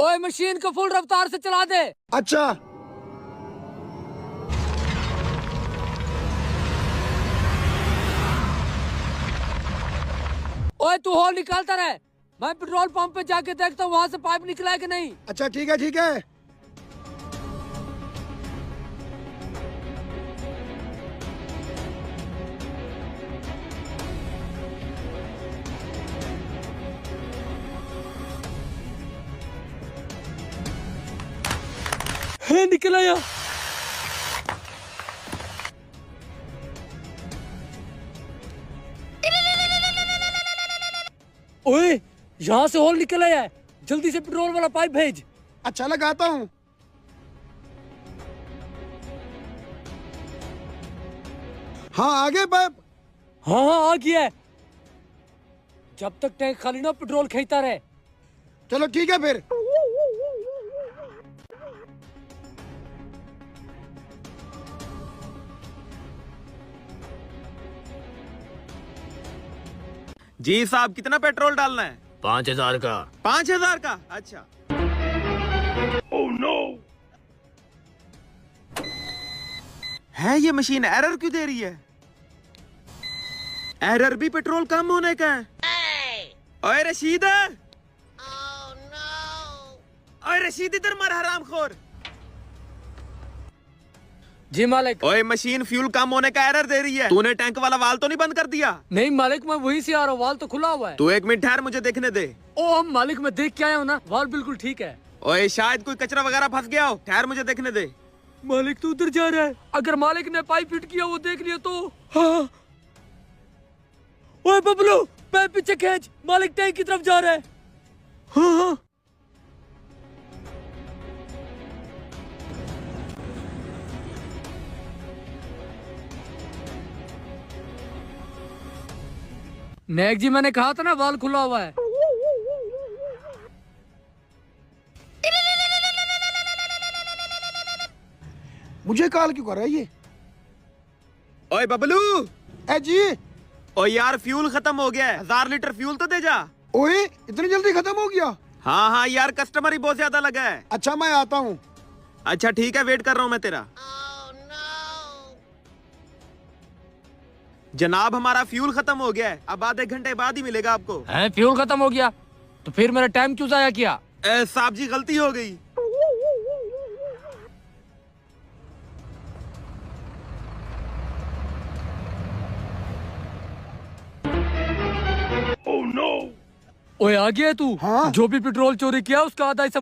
ओए मशीन को फुल रफ्तार से चला दे। अच्छा। ओए तू हॉल निकालता रहे, मैं पेट्रोल पंप पे जाके देखता हूँ वहाँ से पाइप निकला है कि नहीं। अच्छा ठीक है ठीक है। निकल आया। ओए यहाँ से हॉल निकल आया है, जल्दी से पेट्रोल वाला पाइप भेज। अच्छा लगाता हूँ। हाँ आगे पाइप। हाँ हाँ आ गया है। जब तक टैंक खाली ना पेट्रोल खींचता रहे। चलो ठीक है फिर। जी साहब, कितना पेट्रोल डालना है? 5,000 का। 5,000 का? अच्छा। Oh no. है ये मशीन एरर क्यों दे रही है? एरर भी पेट्रोल कम होने का है। ओए रशीद, ओए रशीद इधर मर हरामखोर। जी मालिक। ओए मशीन फ्यूल कम होने का एरर दे रही है। तूने टैंक वाला वाल तो नहीं बंद कर दिया? नहीं मालिक, मैं वहीं से आ रहा हूँ, वाल तो खुला हुआ है। तू 1 मिनट ठहर, मुझे देखने दे। ओ मालिक, मैं देख के आया हूँ ना, वाल बिल्कुल ठीक है। ओए शायद कोई कचरा वगैरह फंस गया हो, ठहर मुझे देखने दे। मालिक तो उधर जा रहा है, अगर मालिक ने पाइप फिट किया वो देख लिया तो। हाँ। ओए बबलू, पाइप पीछे खींच, मालिक टैंक की तरफ जा रहा है। हाँ हाँ। नेक जी, मैंने कहा था ना वाल खुला हुआ है। मुझे कॉल क्यों कर रहा है ये? ओए बबलू। ए जी। ओ यार फ्यूल खत्म हो गया है, 1000 लीटर फ्यूल तो दे जा। ओए इतनी जल्दी खत्म हो गया? हाँ हाँ यार, कस्टमर ही बहुत ज्यादा लगा है। अच्छा मैं आता हूँ। अच्छा ठीक है, वेट कर रहा हूँ मैं तेरा। जनाब हमारा फ्यूल खत्म हो गया है, अब आधे घंटे बाद ही मिलेगा आपको। हैं, फ्यूल खत्म हो गया? तो फिर मेरा टाइम क्यों जाया किया? साहब जी गलती हो गई। ओए आ गया तू? हाँ। जो भी पेट्रोल चोरी किया उसका आधा हिस्सा